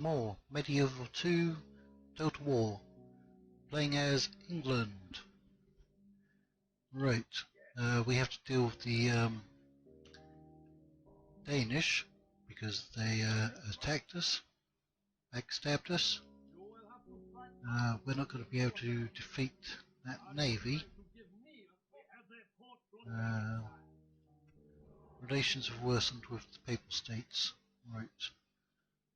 More Medieval 2 Total War, playing as England. Right, we have to deal with the Danish because they attacked us, backstabbed us. We're not going to be able to defeat that navy. Relations have worsened with the Papal States. Right,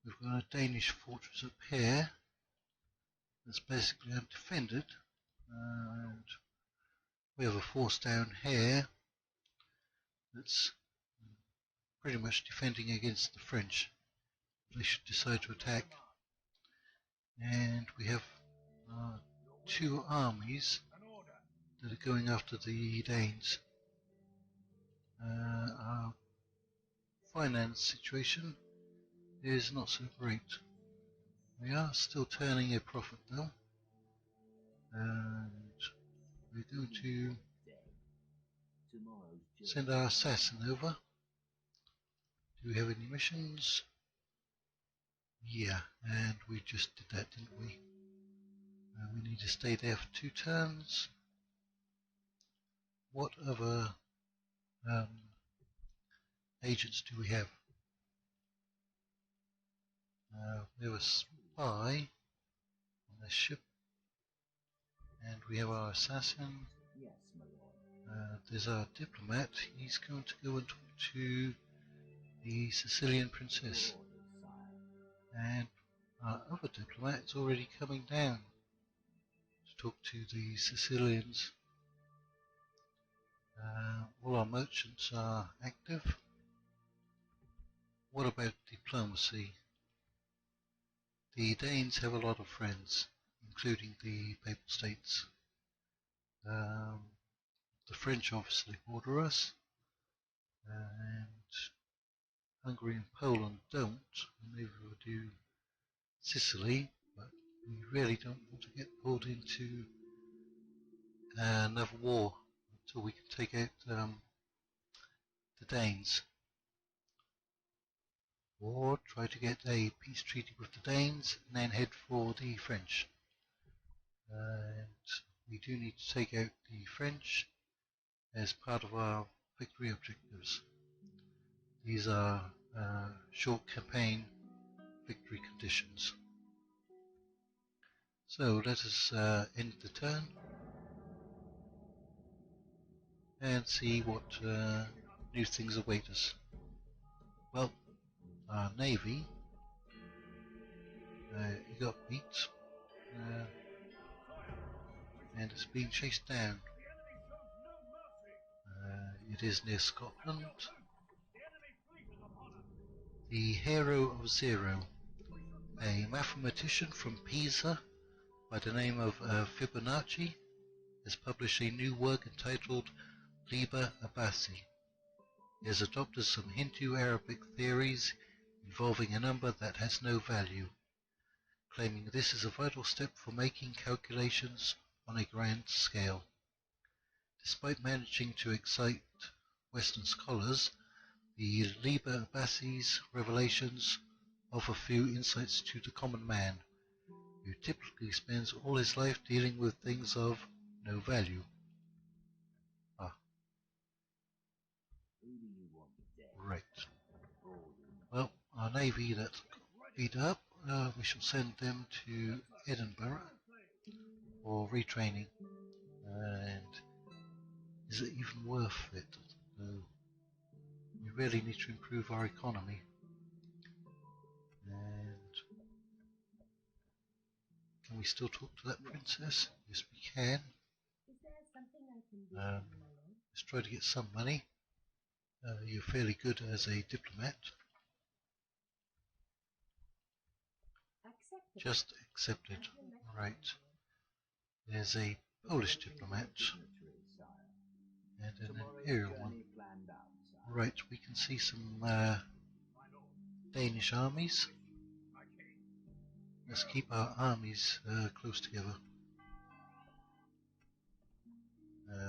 we've got a Danish fortress up here that's basically undefended, and we have a force down here that's pretty much defending against the French. They should decide to attack. And we have two armies that are going after the Danes. Our finance situation is not so great. We are still turning a profit though, and we're going to send our assassin over. Do we have any missions? Yeah, and we just did that, didn't we? We need to stay there for 2 turns. What other agents do we have? We have a spy on this ship, and we have our assassin. There's our diplomat. He's going to go and talk to the Sicilian princess, and our other diplomat is already coming down to talk to the Sicilians. All our merchants are active. What about diplomacy? The Danes have a lot of friends, including the Papal States. The French obviously border us, and Hungary and Poland don't. Maybe we'll do Sicily, but we really don't want to get pulled into another war until we can take out the Danes. Or try to get a peace treaty with the Danes and then head for the French. And we do need to take out the French as part of our victory objectives. These are short campaign victory conditions. So let us end the turn and see what new things await us. Well, our navy it got beat and it's being chased down. It is near Scotland. The Hero of Zero, a mathematician from Pisa by the name of Fibonacci, has published a new work entitled Liber Abaci. He has adopted some Hindu-Arabic theories involving a number that has no value, claiming this is a vital step for making calculations on a grand scale. Despite managing to excite Western scholars, the Liber Abaci's revelations offer few insights to the common man, who typically spends all his life dealing with things of no value. Right. Well, our navy that beat up, we shall send them to Edinburgh for retraining. And is it even worth it? We really need to improve our economy. And can we still talk to that princess? Yes, we can. Let's try to get some money. You're fairly good as a diplomat. Just accepted. Right. There's a Polish diplomat and an Imperial one. Right, we can see some Danish armies. Let's keep our armies close together.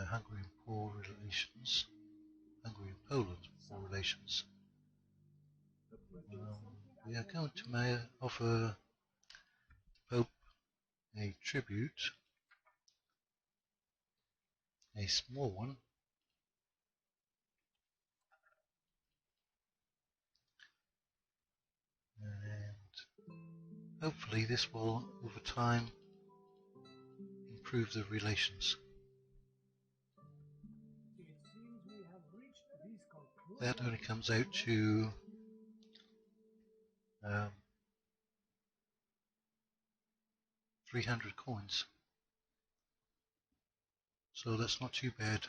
Hungary and poor relations. Hungary and Poland poor relations. We are going to offer Pope a tribute, a small one, and hopefully this will, over time, improve the relations. That only comes out to 300 coins, so that's not too bad.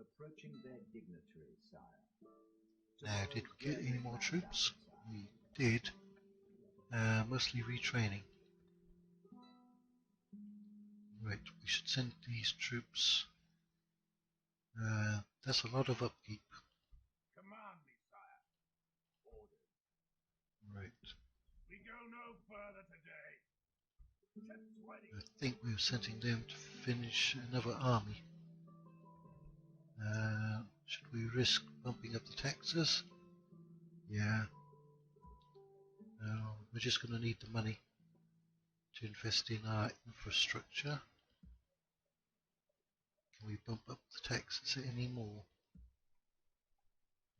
Approaching their dignitary, sire. Now, did we get any more troops? We did, mostly retraining. Right, we should send these troops. That's a lot of upkeep. Command me, sire. Ordered. Right. We go no further today. I think we were sending them to finish another army. Should we risk bumping up the taxes? Yeah. We're just going to need the money to invest in our infrastructure. Can we bump up the taxes any more?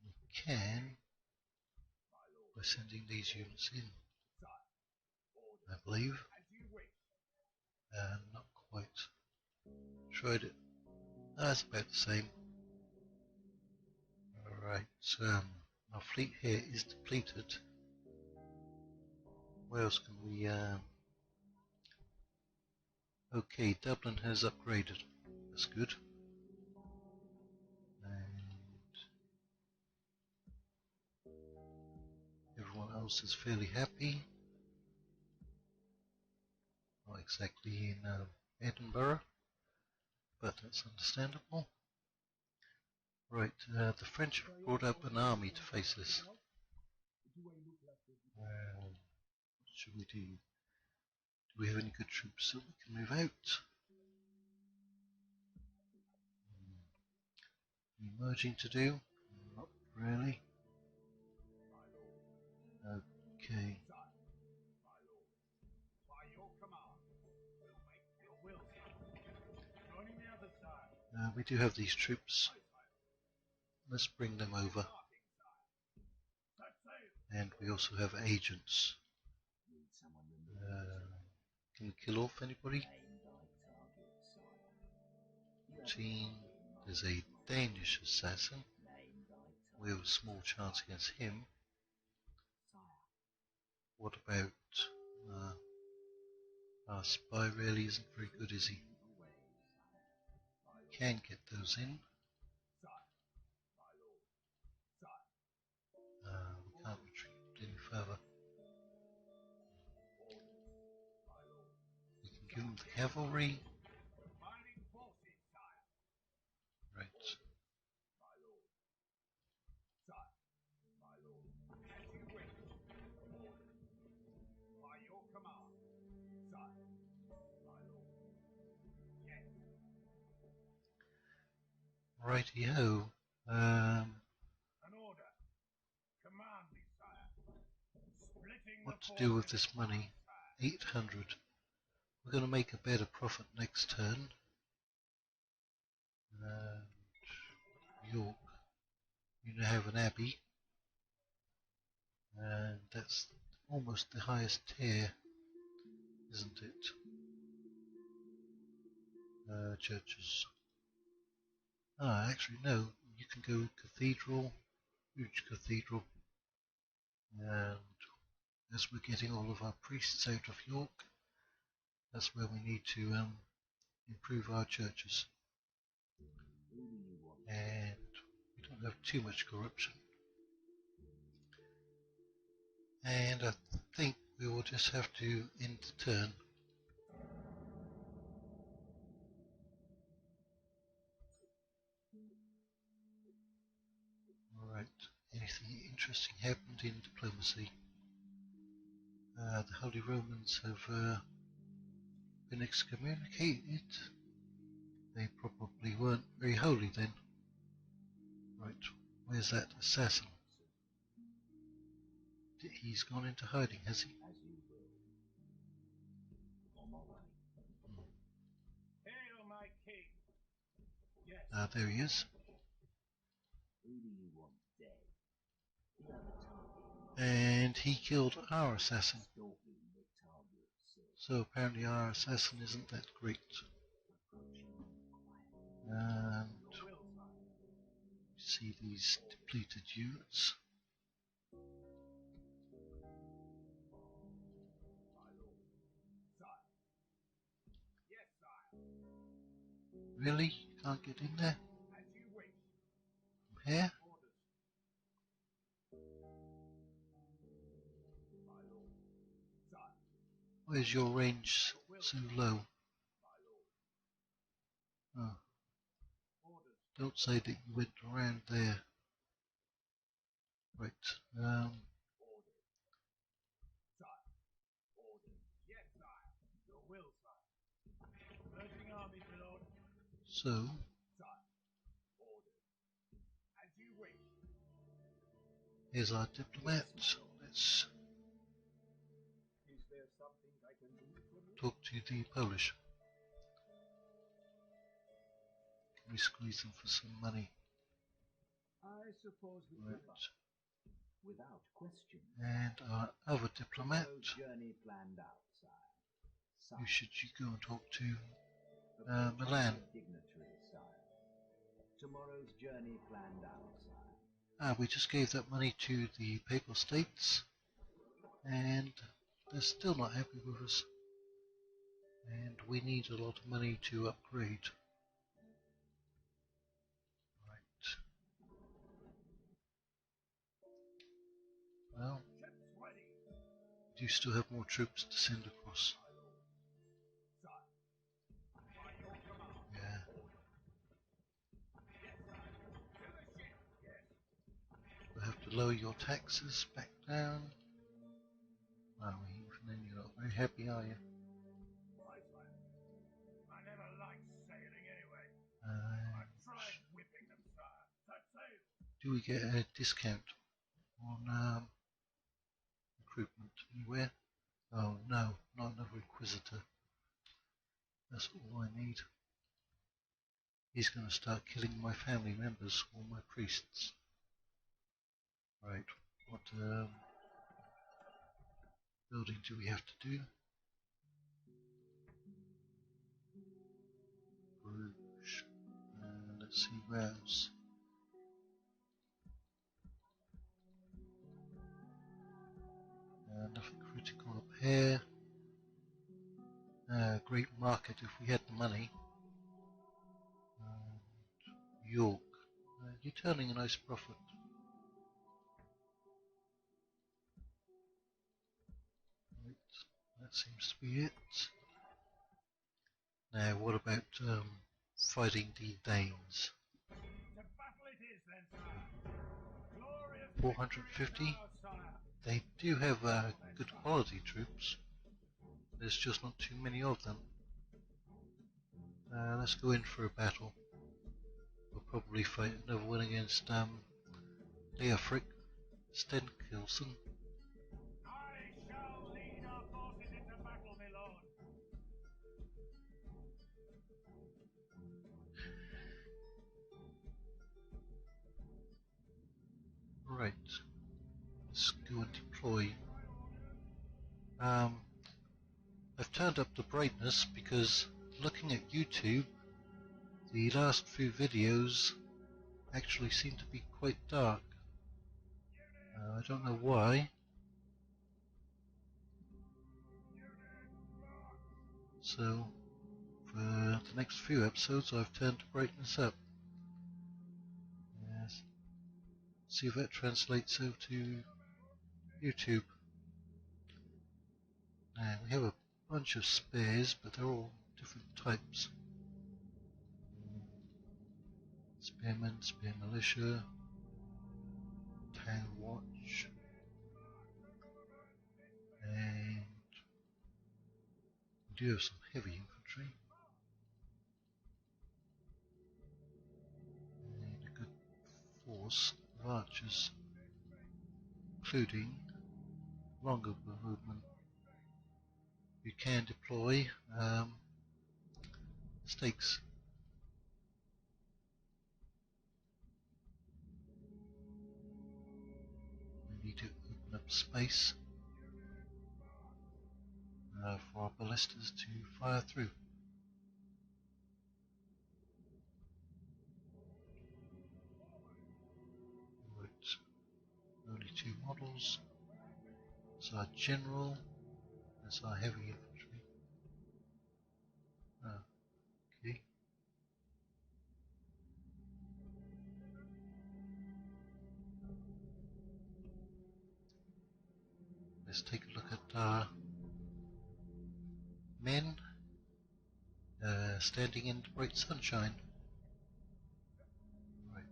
We can by sending these units in, I believe. Not quite. Tried it. That's about the same. Alright, our fleet here is depleted. Where else can we... Okay, Dublin has upgraded. That's good. And everyone else is fairly happy. Not exactly in Edinburgh, but that's understandable. Right, the French have brought up an army to face this. What should we do? Do we have any good troops that we can move out? Emerging to do? Not really. Okay. We do have these troops. Let's bring them over. And we also have agents. Can we kill off anybody? Team. There's a Danish assassin. We have a small chance against him. What about our spy? Really isn't very good, is he? Can get those in. We can't retreat any further. We can give him the cavalry. Right. Righty-ho. What to do with this money? 800. We're going to make a better profit next turn. York. You now have an abbey. And that's almost the highest tier, isn't it? Churches. Actually no, you can go cathedral, huge cathedral, and as we're getting all of our priests out of York, that's where we need to improve our churches. And we don't have too much corruption. And I think we will just have to end the turn. Alright, anything interesting happened in diplomacy? The Holy Romans have been excommunicated. They probably weren't very holy then. Right, where's that assassin? He's gone into hiding, has he? As you will. On my way. Hail, my king. Yes. There he is. Who do you want dead? You have a target. And he killed our assassin. Stalking the target, sir. So apparently our assassin isn't that great. And Your will, sire. you see these depleted units. My lord. Sire. Yes, sire. Really? You can't get in there? As you wish. From here? Orders. My lord. Sire. Where's your range so low? My lord. Oh, Orders. don't say that you went around there. Right. Orders. Sire. Orders. Yes, sire. Your will, sire. Urging armies, my lord. So, Sire. Orders. As you wish. here's our diplomat. Let's Is there something I can do for you? talk to the Polish. Can we squeeze them for some money? I suppose we Right. could, without question. And our other diplomat. Tomorrow's journey planned out, sire. Who should you go and talk to? Approaching Milan. the dignitary, sire. Tomorrow's journey planned out, sire. We just gave that money to the Papal States, and they're still not happy with us. And we need a lot of money to upgrade. Right. Well, Ships ready. we do still have more troops to send across. Sire. By your command. Yeah. Yes, sire. To the ship. Yes. We'll have to lower your taxes back down. Oh, then you're not very happy, are you? Right, sire. I never liked sailing anyway. I've tried whipping them, sire. Set sail. Do we get a discount on recruitment anywhere? Oh no, not another Inquisitor. That's all I need. He's going to start killing my family members, all my priests. Right, what building do we have to do? Bruges. Let's see where else. Nothing critical up here. Great market if we had the money. York. You're turning a nice profit. Right, that seems to be it. Now, what about fighting the Danes? To battle it is then, sire. Glorious 450. victory is ours, sire. They do have good quality troops. There's just not too many of them. Let's go in for a battle. We'll probably fight another one against Leofric Stenkilson. I shall lead our forces into battle, my lord. Right. Let's go and deploy. I've turned up the brightness because looking at YouTube, the last few videos actually seem to be quite dark. I don't know why. So, for the next few episodes, I've turned the brightness up. Yes. See if that translates over to YouTube. Now, we have a bunch of spares, but they're all different types. Spearmen, Spear Militia, Town Watch, and we do have some heavy infantry. And a good force of archers, including longer movement. You can deploy stakes. We need to open up space for our ballistas to fire through. Right. Only 2 models. That's our general. That's our heavy infantry. Oh, okay. Let's take a look at our men standing in the bright sunshine. Right.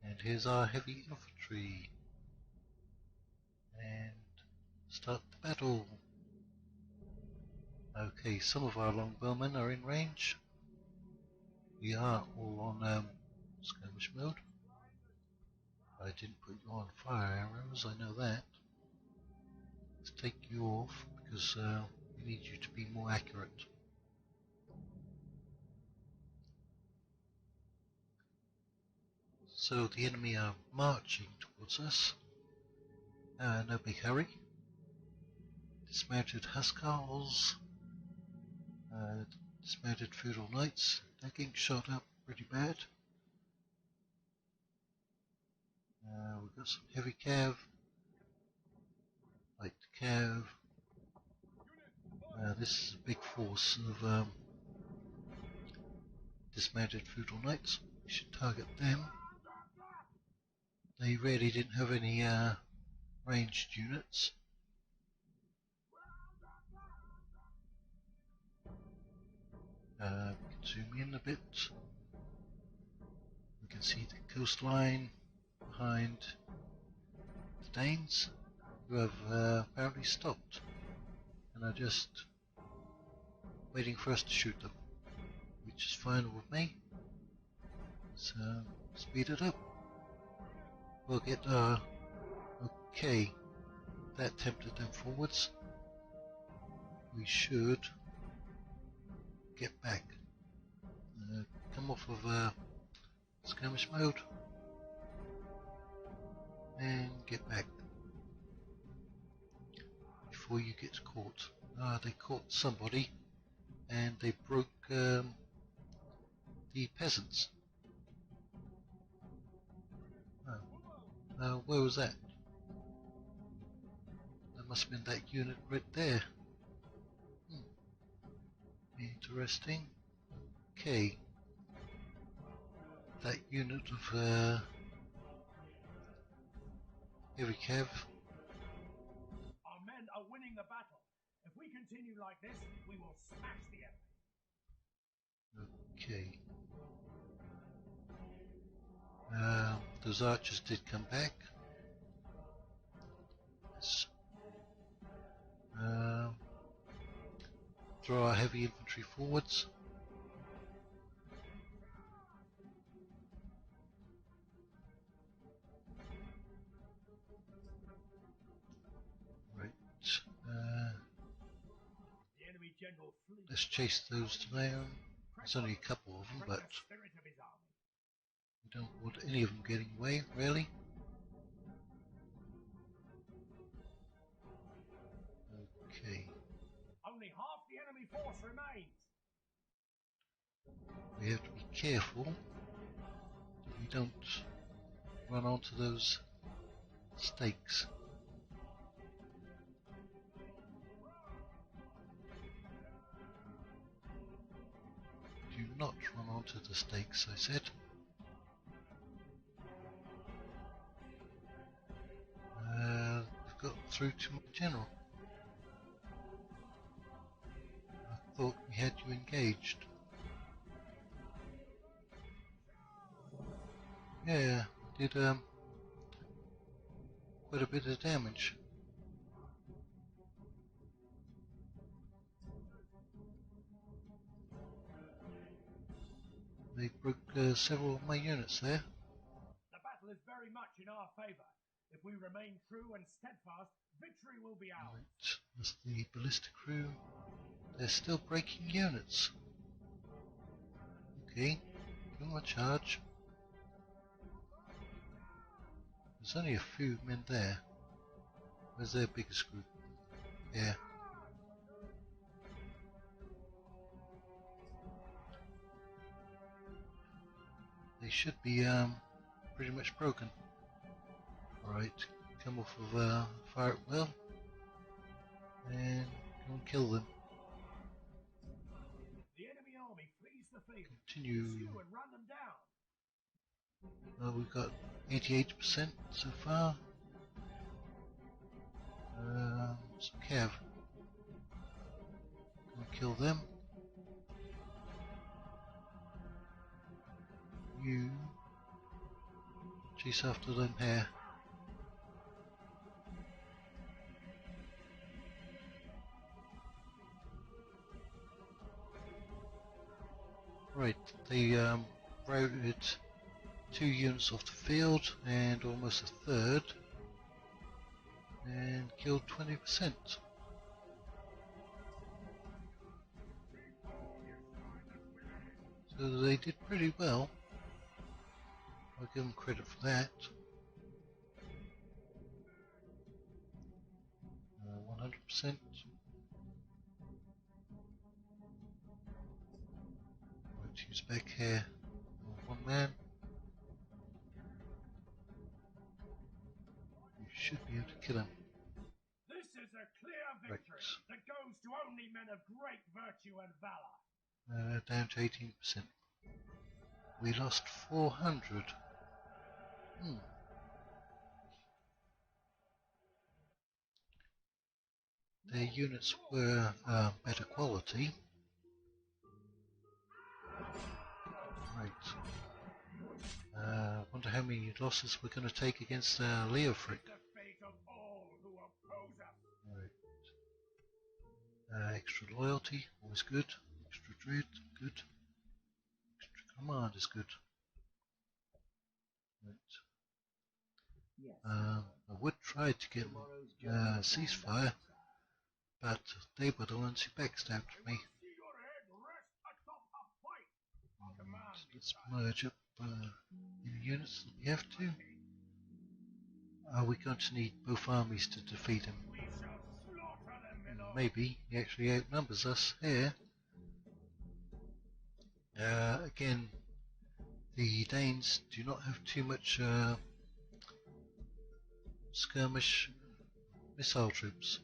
And here's our heavy infantry. And start the battle. Okay, some of our longbowmen are in range. We are all on skirmish mode. I didn't put you on fire arrows, I know that. Let's take you off because we need you to be more accurate. So the enemy are marching towards us. No big hurry. Dismounted Huskarls, dismounted feudal knights. They're getting shot up pretty bad. We've got some heavy cav, light cav. This is a big force of dismounted feudal knights. We should target them. They really didn't have any ranged units. We can zoom in a bit. We can see the coastline behind the Danes, who have apparently stopped and are just waiting for us to shoot them, which is fine with me. So speed it up. We'll get okay, that tempted them forwards. We should get back. Come off of skirmish mode and get back before you get caught. They caught somebody and they broke the peasants. Where was that? That must have been that unit right there. Interesting. Okay. That unit of heavy cav. Our men are winning the battle. If we continue like this, we will smash the enemy. Okay. Those archers did come back. Let's throw our heavy infantry forwards. Right. Let's chase those down. There's only a couple of them, but we don't want any of them getting away, really. Okay. Only half the enemy force remains. We have to be careful that we don't run onto those stakes. Do not run onto the stakes, I said. We've got through to my general. I thought we had you engaged. Yeah, did quite a bit of damage. They broke several of my units there. The battle is very much in our favour. If we remain true and steadfast, victory will be ours. Right, that's the ballista crew. They're still breaking units. Okay, give them a charge. There's only a few men there. Where's their biggest group? Yeah. They should be pretty much broken. Alright, come off of fire at will and go and kill them. The enemy army flees the field. Continue. Pursue and run them down. We've got 88% so far. Some Cav. Go and kill them. You chase after them here. Right, they routed 2 units off the field and almost a third, and killed 20%. So they did pretty well. I'll give them credit for that. 100%. Right, he's back here. 1 man. You should be able to kill him. This is a clear victory that goes to only men of great virtue and valor. Down to 18%. We lost 400. Their units were better quality. Right. Wonder how many losses we're going to take against Leofric. Right. Extra loyalty, always good. Extra dread, good. Extra command is good. Right. I would try to get a ceasefire, but they were the ones who backstabbed me. Let's merge up any units that we have to. Are we going to need both armies to defeat him? Maybe. He actually outnumbers us here. Again, the Danes do not have too much skirmish missile troops.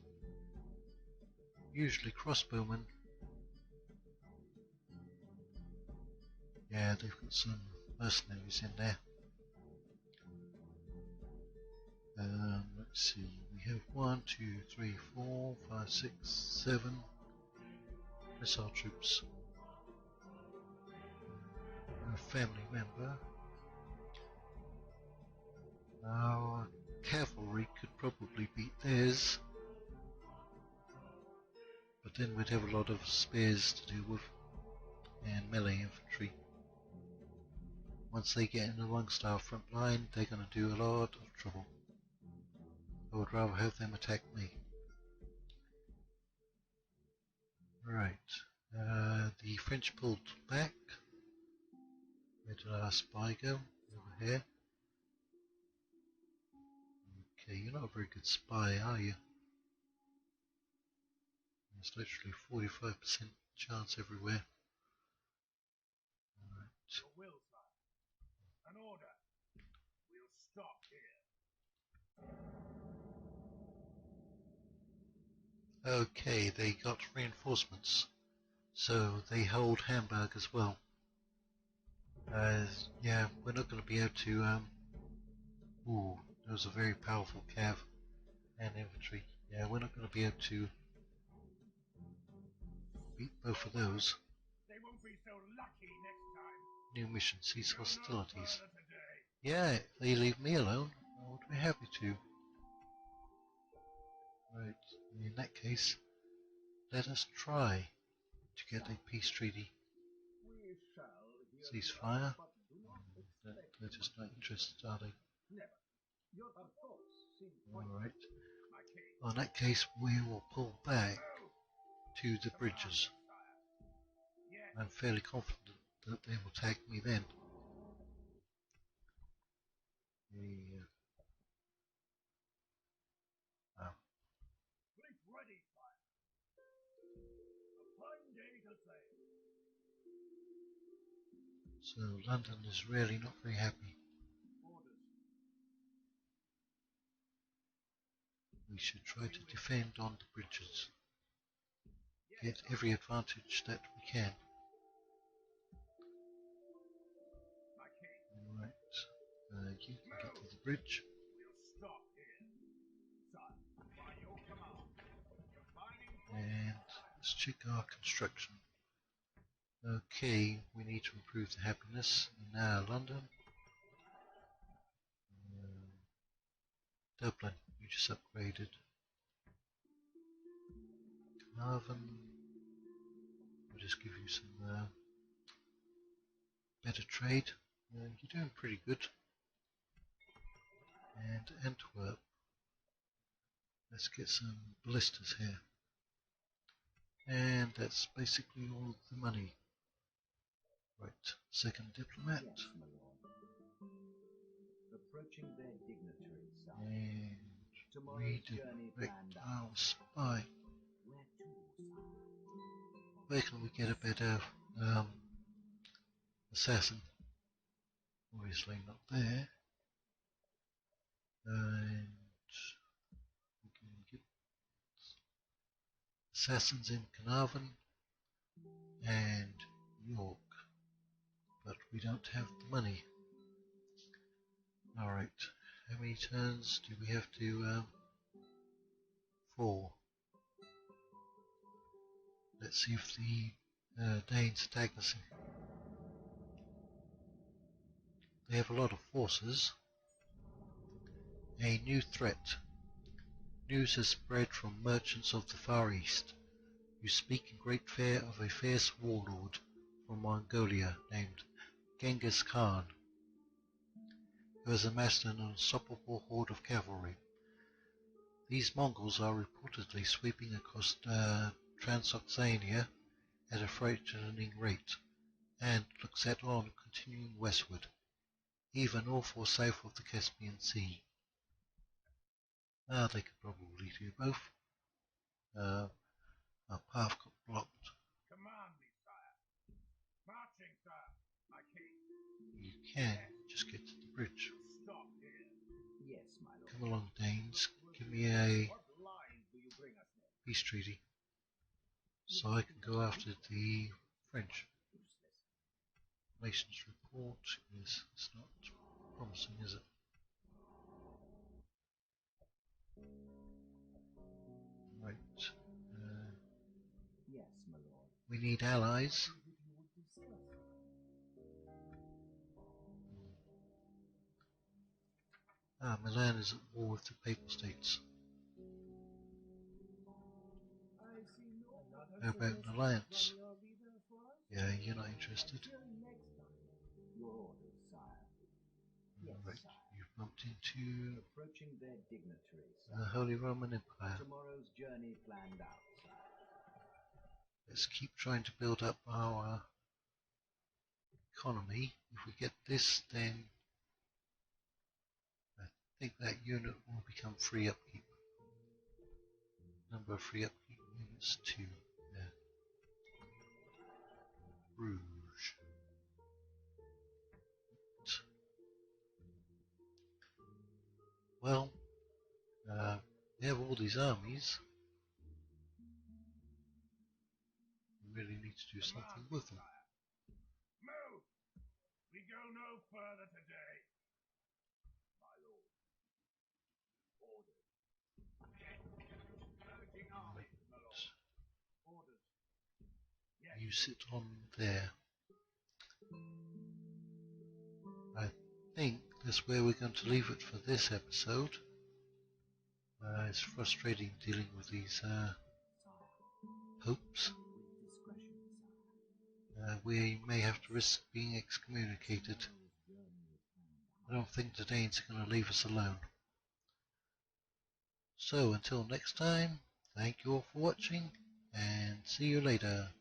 Usually crossbowmen. Yeah, they've got some mercenaries in there. Let's see, we have 1, 2, 3, 4, 5, 6, 7 missile troops. A family member. Our cavalry could probably beat theirs, but then we'd have a lot of spears to deal with and melee infantry. Once they get in amongst our front line, they're going to do a lot of trouble. I would rather have them attack me. Right, the French pulled back. Where did our spy go? Over here. Okay, you're not a very good spy, are you? There's literally 45% chance everywhere. Right. An order. We'll stop here. Okay, they got reinforcements, so they hold Hamburg as well. Yeah, we're not going to be able to. Ooh, there was a very powerful cav and infantry. Yeah, we're not going to be able to beat both of those. They won't be so lucky next time. New mission, cease hostilities. Yeah, if they leave me alone, I would be happy to. Right, in that case, let us try to get a peace treaty. We shall ceasefire. They're just not interested, are they? Alright. Well, in that case, we will pull back to the bridges. I'm fairly confident that they will tag me then. So London is really not very happy. We should try to defend on the bridges. Get every advantage that we can. Right, you can get to the bridge. And let's check our construction. Okay, we need to improve the happiness in London. Dublin, you just upgraded. Carnarvon, we'll just give you some better trade. You're doing pretty good. And Antwerp, let's get some ballistas here. And that's basically all the money. Right, second diplomat. Yes, my lord. Approaching their dignitaries, sire. And Tomorrow's journey redirect planned our out. spy. Where to, sire? Where can we get a better assassin? Obviously not there. And we can get assassins in Carnarvon and York, but we don't have the money. Alright, how many turns do we have to 4. Let's see if the Danes attack us. They have a lot of forces. A new threat. News has spread from merchants of the Far East, who speak in great fear of a fierce warlord from Mongolia named Genghis Khan, who has amassed an unstoppable horde of cavalry. These Mongols are reportedly sweeping across Transoxania at a frightening rate, and look set on continuing westward, either north or south of the Caspian Sea. They could probably do both. Our path got blocked. Command me, sire. Marching, sir. My king. You can just get to the bridge. Stop here. Yes, my lord. Come along, Danes. Give me a What lines do you bring us then? peace treaty, so I can go after the French. Nations report is it's not promising, is it? Right. Yes, my lord. We need allies. Milan is at war with the Papal States. How about an alliance? Yeah, you're not interested. Your orders, sire. Yes, Right, sire. you've bumped into Approaching their dignitaries, the sire. Holy Roman Empire. Tomorrow's journey planned out, sire. Let's keep trying to build up our economy. If we get this, then I think that unit will become free upkeep. Number of free upkeep units 2. Yeah. Bruges. Well, we have all these armies. We really need to do something with them. Move! We go no further today. My lord. Orders. Urging army, my lord. Orders. Yes. You sit on there. I think that's where we're going to leave it for this episode. It's frustrating dealing with these popes. we may have to risk being excommunicated. I don't think the Danes are going to leave us alone. So until next time, thank you all for watching, and see you later.